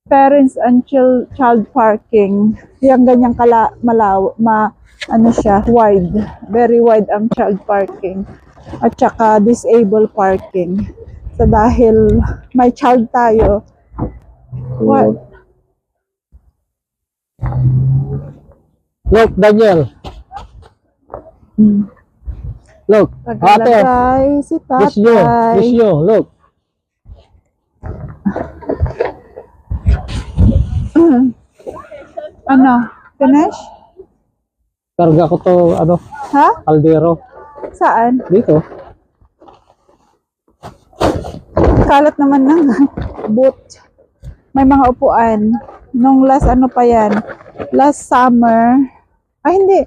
Parents and child parking. Yung ganyang ano siya, wide. Very wide ang child parking. At saka disabled parking. So dahil may child tayo, what? Look, Daniel. Look, ate. Tagalagay si This you, tatay. look. Ano? Finish? Karga ko to, ano, Ha? kaldero. Saan? Dito. Kalat naman ng boot. May mga upuan. Nung last ano pa yan? Last summer. Ay hindi.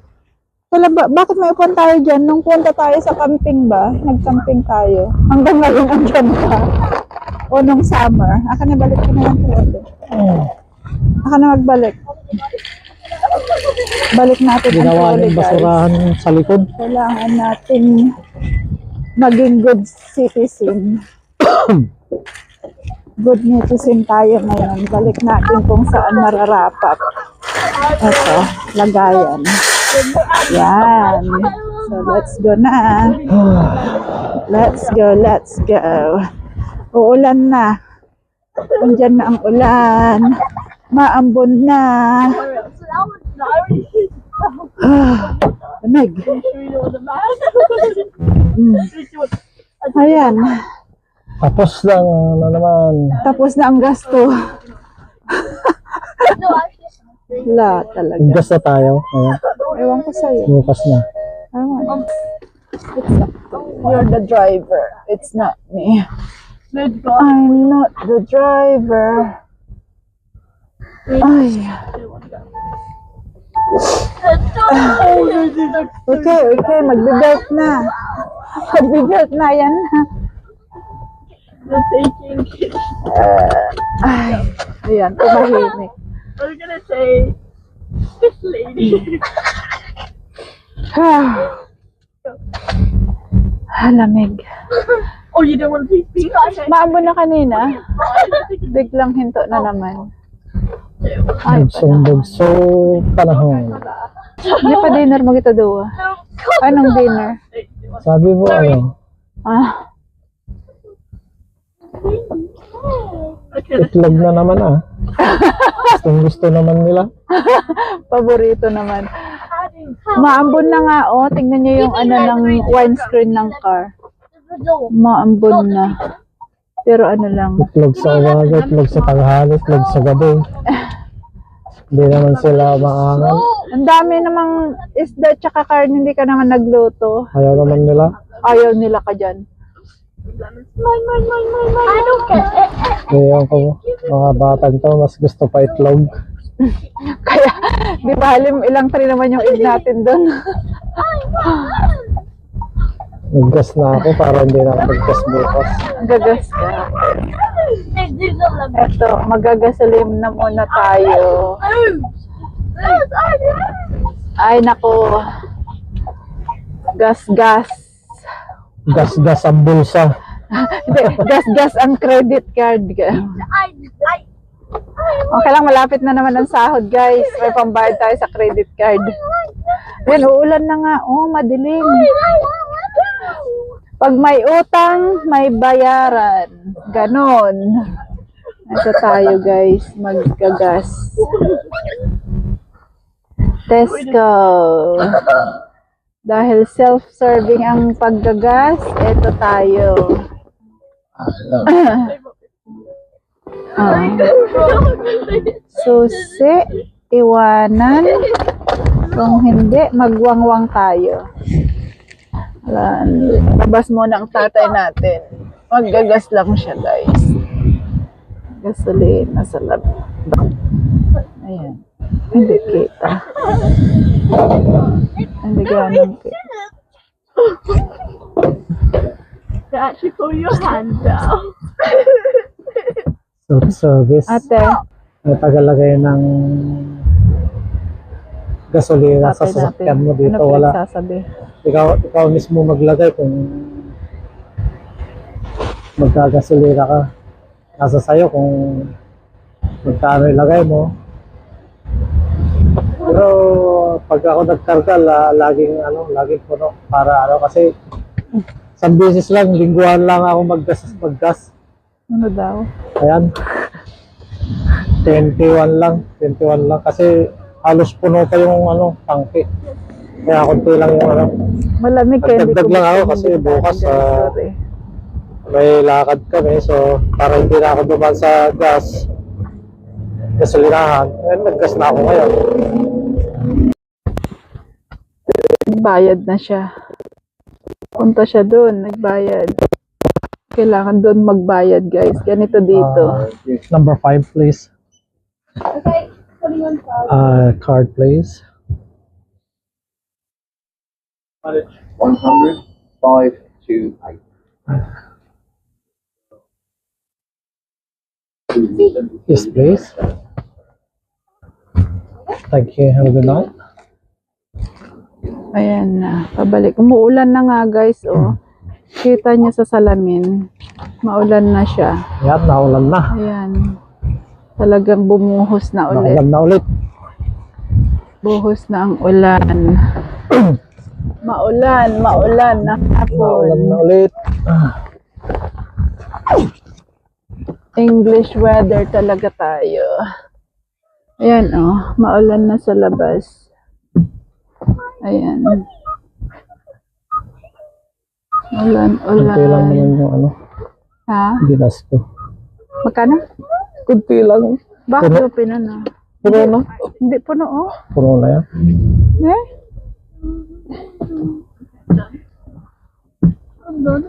Wala ba, bakit may upuan tayo dyan? Nung punta tayo sa camping ba? Nag-camping tayo. Hanggang ngayon andyan pa. O nung summer. Aka na balik ko na yan tuloy. Aka na magbalik. Balik natin ang Ginawa trolley, ng guys. basurahan sa likod. Kailangan natin maging good citizen. Good citizen tayo ngayon. Balik natin kung saan nararapat. Ito, lagayan. Yan. So, let's go na. Let's go, let's go. Uulan na. Nandiyan na ang ulan. Maambon na. Lamig. Ayan. Tapos lang na naman. Tapos na ang gasto. Wala talaga. Igas na tayo. Ayan. Ewan ko sa'yo. Bukas na. Ewan. You're the driver. It's not me. I'm not the driver. Ay. Okay, okay. Magbe-belt na. Magbe-belt na yan. Ay. Ayan, tumahimik. I was gonna say this lady. Lamig. Oh, you don't want to be pink? Maambon na kanina. Biglang hinto na naman. Ay, Bugso panahon. hindi pa dinner mo kita daw. Anong dinner? Sabi mo ano, Ah, itlog na naman ah. Gusto naman nila. paborito naman. Maambon na nga oh. Tingnan niyo yung ano ng windscreen ng car. Maambon na. Pero ano lang. Itlog sa umaga, itlog sa tanghali, itlog sa gabi. Hindi naman sila maangan. Ang dami namang isda tsaka karne, hindi ka naman nagluto. Ayaw naman nila. Ayaw nila ka dyan. I don't get it. Ngayon ko, mga batang to, mas gusto pa itlog. Kaya, di ba halim ilang tray naman yung egg natin doon. Naggas na ako para hindi na ako naggas bukas. Gagas ka. Eto, magagasalim na muna tayo. Ay, nako. Gas-gas. Gas-gas ang bulsa. Hindi, gas-gas ang credit card. Okay lang, malapit na naman ang sahod, guys. May pambayad tayo sa credit card. Yan, uulan na nga. Oh, madilim. Pag may utang, may bayaran. Ganon. Ito tayo, guys. Maggagas. Tesco. Dahil self-serving ang paggagas, ito tayo. Susi, iwanan. Kung hindi, magwangwang tayo. Labas muna ang tatay natin. Maggagas lang siya, guys. Gasolina sa lab. Ayan. Hindi kita. Hindi ganun kita. Actually, pull your hand down. Self-service. Ate, May tagalagay ng gasolina sa tatay sasakyan natin. mo dito. Ano Wala. pinagsasabi? Ikaw mismo maglagay kung magkagasolina ka. Nasa sayo kung magkano ilagay mo. Pero pag ako nagkarga, laging puno para kasi isang beses lang, lingguhan lang ako maggas. Ano daw? Ayan. 21 lang kasi halos puno pa yung tangke. Kaya konti lang yung Malamig kaya hindi Nagdagdag lang ako gusto kasi yung bukas, dahil, sorry. may lakad kami, so para hindi na ako dumaan sa gasolinahan, naggas na ako ngayon. Nagbayad na siya. Punta siya doon, nagbayad. Kailangan doon magbayad, guys. Ganito dito. Number 5 please. Okay, 21,000. Card please. 100,528. Yes please. Thank you, have a good night. Ayan na. Pabalik. Umuulan na nga, guys. Oh. Kita niyo sa salamin. Maulan na siya. Yan, naulan na. Ayan. Talagang bumuhos na ulit. Naulan na ulit. Buhos na ang ulan. Maulan na Naulan na hapon. ulit. English weather talaga tayo. Ayan, oh. Maulan na sa labas. Ayan. Ulan. Kunti lang naman yung Ha? ginas ko. Magkano? Kunti lang. Bakit yung pinano? Puno na. Hindi puno, oh. Puno na yan. Eh? I'm done.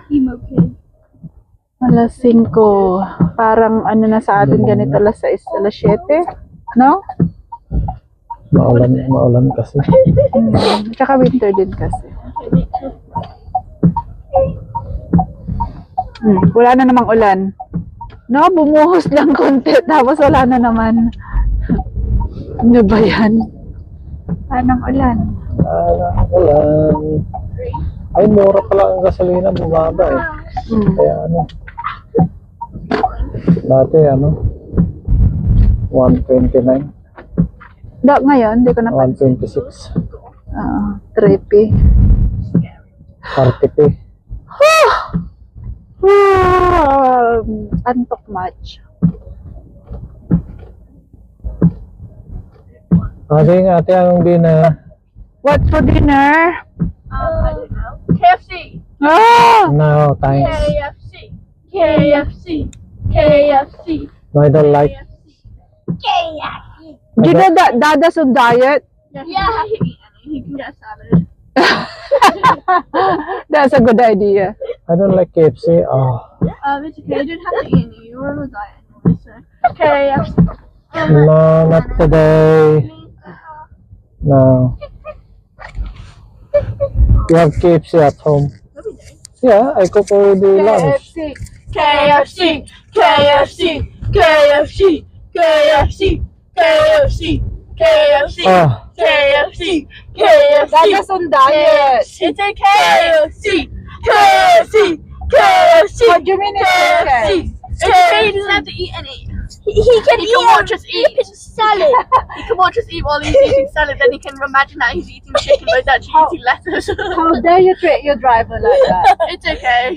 Emo kid. Alas 5. Parang ano na sa atin ganito alas 6, alas 7. No? Maulan kasi. Tsaka winter din kasi. Wala na namang ulan. No, bumuhos lang konti. Tapos wala na naman. Ano ba yan? Anong ulan? Ulan. Ay, mura pala ang gasolina, bumaba eh. Kaya dati 129, Ngayon, hindi ko napansin. 126, 3P. 40p. Antok much. Kasi nga ate, anong dinner? What for dinner? I don't know. KFC. No, thanks. KFC. KFC. KFC. No, I don't like Do you know that Dada's on diet? Yeah, he can get a salad. That's a good idea. I don't like KFC. Oh, It's okay, you don't have to eat any. You were on a diet anyway, so. KFC. no, not today. No. You have KFC at home? Yeah, I cook already lunch. KFC, KFC, KFC, KFC, KFC, KFC, Ah, KFC, KFC. Dada's on diet. It's a KFC, KFC, KFC. What do you mean it's okay? It's okay, he doesn't have to eat any. He can watch us eat salad. He can watch us eat while he's eating salad, then he can imagine that he's eating chicken, but he's actually eating lettuce. How dare you treat your driver like that? It's okay.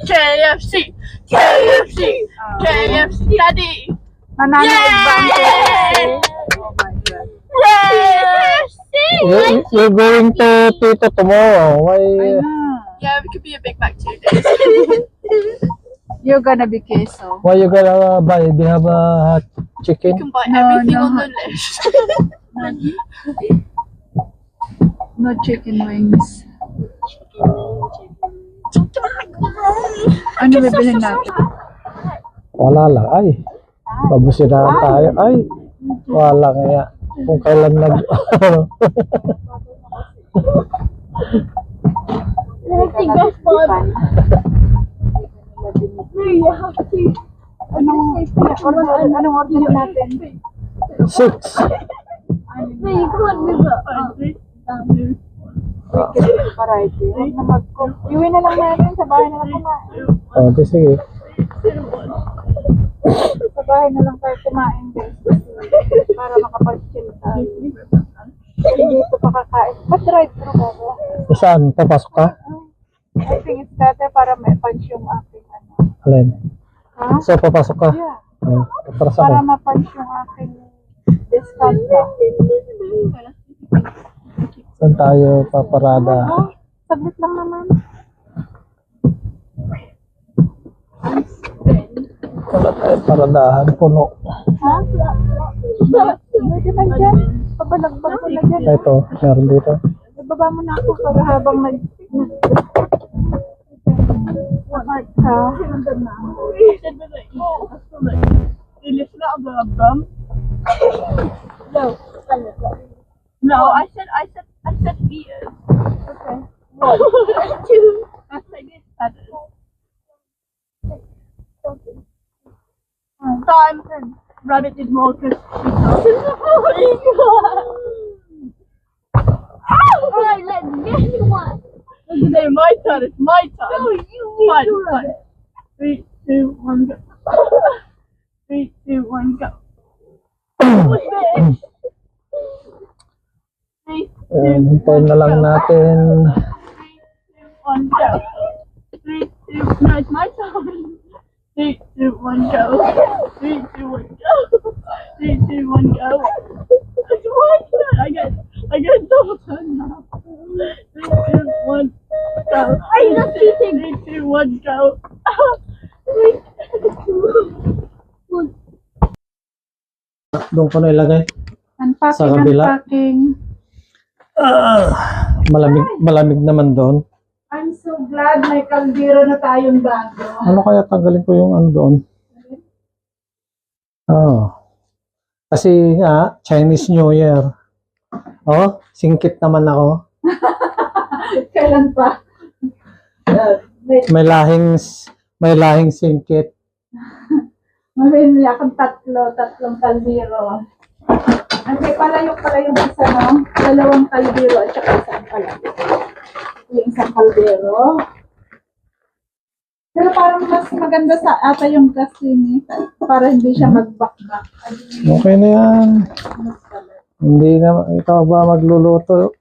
KFC, KFC, KFC, Daddy. Manalo Yay! Oh my God. you're going to Tito tomorrow. Why? I know. Yeah, we could be a Big Mac 2 days. You're gonna be queso. Why you gonna buy? Do you have a hot chicken? You can buy No, everything no. on the list. No chicken wings. Ano bibilhin natin? Wala lang. Ay, pabusirahan tayo. Ay, wala kaya. Kung kailan nag... Anong order natin? 6. Variety. Iwi na lang natin. Sa bahay na lang kumain. Oh, di sige. Sa bahay na lang tayo kumain, guys. Para makapag-chill tayo. Hindi ito pa kakain. Pa-drive-thru ba ba? Saan? Papasok ka? I think it's better para may punch yung aking ano. Alin? Ha? So, papasok ka? Yeah. Ay, atras ako. Para ma-punch yung aking discount ba? Saan tayo paparada? Oh, saglit lang naman. Wala tayo paradahan. Puno. Ha? Pwede man dyan. Pabalagbag ko na dyan. Ito, meron dito. Ibaba mo na ako para habang Smart ka. You listen out of the drum? No, I said ears. Okay. I said this feathers. Time rabbit did more because Alright, let's get one. It's my turn, it's my turn. No, fine, fine. 3, 2, 1, go. 3, 2, 1, go. What's this? 3, 2, Hintayin na lang natin. 1, go. 3, 2, no, it's my turn. 3, 2, 1, go. 3, 2, 1, go. 3, 2, 1, go. It's my turn. I get double turn now. 3, 2, 1, go. I'm not cheating. 3, 2, 1, go. 3, 2, 1. Doon ko na ilagay. Unpacking, Sa kabila? unpacking. Malamig naman doon. I'm so glad may kaldero na tayong bago. Ano kaya tanggalin ko yung ano doon? Oh. Kasi nga, Chinese New Year. Oh, singkit naman ako. Kailan pa? May lahing singkit. Mamili akong tatlong kaldero. At may palayok pala yung isa, no? 2 kaldero at saka isang palayok. Yung isang kaldero. Pero parang mas maganda sa ata yung gas ini para hindi siya magbakbak. Okay na yan. Hindi na, ikaw ba magluluto?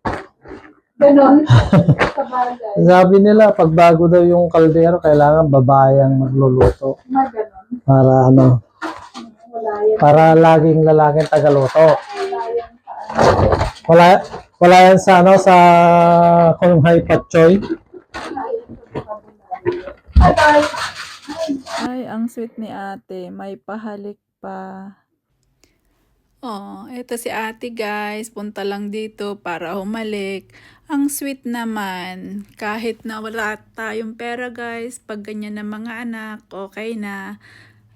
Ganon. Sa bagay. Sabi nila, pag bago daw yung kaldero, kailangan babae ang magluluto. Maganon. Para ano, Wala yan. para laging lalaking tagaluto. Wala yan sa ano. Wala yan sa ano, sa Kung Hai Patchoy. Bye-bye. Ay, ang sweet ni ate. May pahalik pa. Oh, eto si ate guys, punta lang dito para humalik. Ang sweet naman, kahit na wala tayong pera guys, pag ganyan ng mga anak, okay na.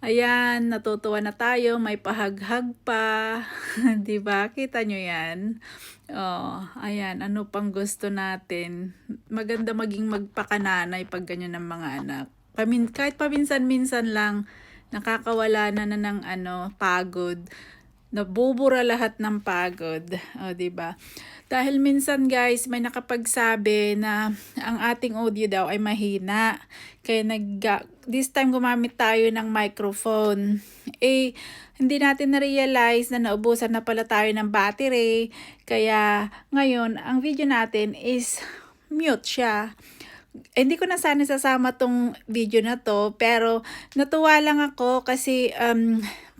Ayan, natutuwa na tayo, may pahaghag pa. 'Di ba? Kita nyo yan? Oh, ayan, ano pang gusto natin? Maganda maging magpakananay pag ganyan ng mga anak. Kahit paminsan-minsan lang, nakakawala na ng pagod. Nabubura lahat ng pagod. O, diba? Dahil minsan guys, may nakapagsabi na ang ating audio daw ay mahina. Kaya this time gumamit tayo ng microphone. Hindi natin na-realize na naubusan na pala tayo ng battery. Kaya ngayon, ang video natin is mute siya. Hindi ko na sana sasama tong video na to, pero natuwa lang ako kasi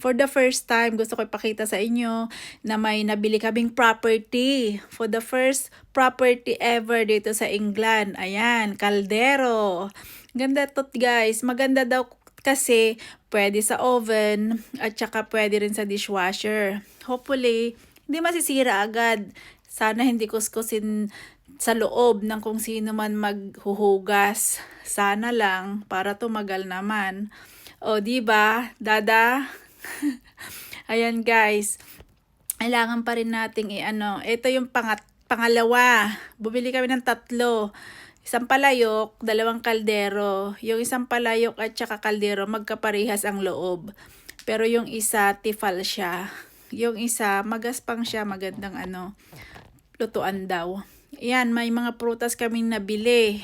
for the first time gusto ko ipakita sa inyo na may nabili kaming property. For the first property ever dito sa England. Ayan, kaldero. Ganda to guys. Maganda daw kasi pwede sa oven at saka pwede rin sa dishwasher. Hopefully, hindi masisira agad. Sana hindi kuskusin sa loob ng kung sino man maghuhugas. Sana lang para tumagal naman. O, diba, Dada? Ayan guys. Kailangan pa rin nating ito yung pangalawa. Bumili kami ng 3. Isang palayok, 2 kaldero. Yung isang palayok at saka kaldero, magkaparehas ang loob. Pero yung isa, tifal siya. Yung isa, magaspang siya, magandang lutuan daw. Ayan, may mga prutas kaming nabili.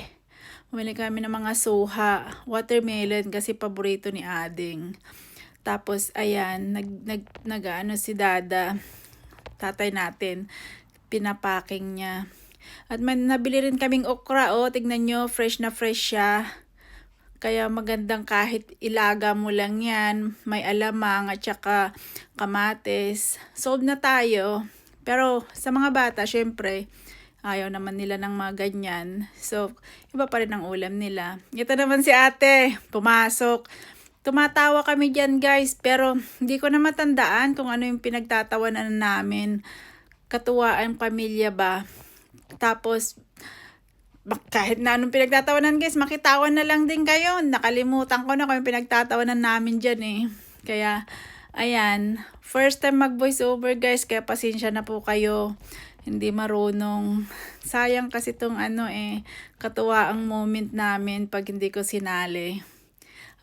Bumili kami ng mga suha, watermelon kasi paborito ni Ading. Tapos, ayan, si Dada, tatay natin, pinapacking niya. At may nabili rin kaming okra, tignan nyo, fresh na fresh siya. Kaya magandang kahit ilaga mo lang yan, may alamang at saka kamatis. Solve na tayo. Pero sa mga bata, syempre, ayaw naman nila ng mga ganyan. So, iba pa rin ang ulam nila. Ito naman si ate, pumasok. Tumatawa kami dyan guys, pero hindi ko na matandaan kung ano yung pinagtatawanan namin. Katuwaan pamilya ba? Tapos, kahit na anong pinagtatawanan guys, makitawan na lang din kayo. Nakalimutan ko na kung yung pinagtatawanan namin dyan eh. Kaya, ayan, first time mag voice over guys, kaya pasensya na po kayo. Hindi marunong. Sayang kasi itong katuwa ang moment namin pag hindi ko sinali.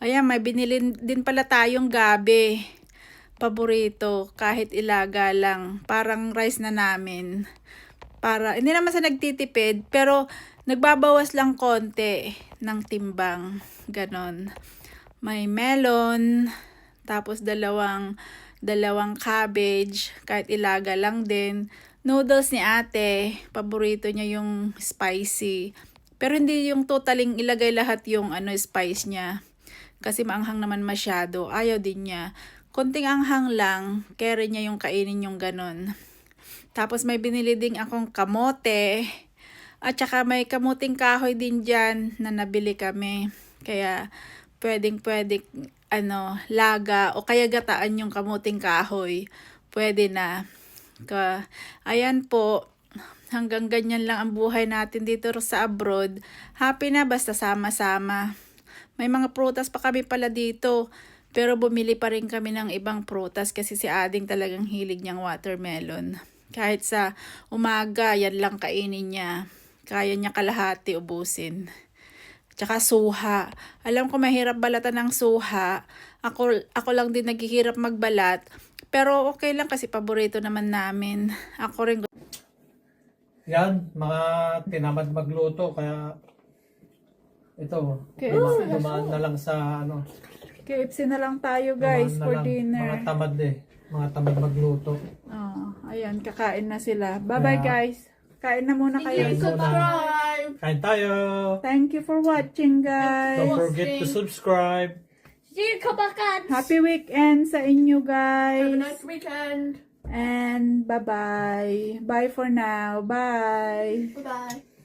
Ayan, may binili din pala tayong gabi. Paborito, kahit ilaga lang. Parang rice na namin. Hindi naman sa nagtitipid, pero nagbabawas lang konti ng timbang. Ganon. May melon, tapos dalawang cabbage, kahit ilaga lang din. Noodles ni ate, paborito niya yung spicy. Pero hindi yung totaling ilagay lahat yung spice niya. Kasi maanghang naman masyado. Ayaw din niya. Konting anghang lang, kaya niya yung kainin yung ganon. Tapos may binili din akong kamote. At saka may kamuting kahoy din dyan na nabili kami. Kaya pwedeng laga o kaya gataan yung kamuting kahoy. Pwede na. Ayan po, hanggang ganyan lang ang buhay natin dito sa abroad. Happy na basta sama-sama. May mga prutas pa kami pala dito, pero bumili pa rin kami ng ibang prutas kasi si Ading talagang hilig niyang watermelon. Kahit sa umaga, yan lang kainin niya. Kaya niya kalahati ubusin. Tsaka suha. Alam ko mahirap balatan ng suha. Ako lang din naghihirap magbalat. Pero okay lang kasi paborito naman namin. Ako rin. Yan, mga tinamad magluto, kaya ito, dumaan na lang sa KFC na lang tayo guys dumaan na for lang. dinner. Mga tamad magluto. Ayan, kakain na sila. Bye-bye guys. Kain na muna kayo. Subscribe. Kain tayo! Thank you for watching guys. Don't forget to subscribe! See you, Kabakan. Happy weekend sa inyo guys. Have a nice weekend. And bye-bye. Bye for now. Bye. Bye-bye.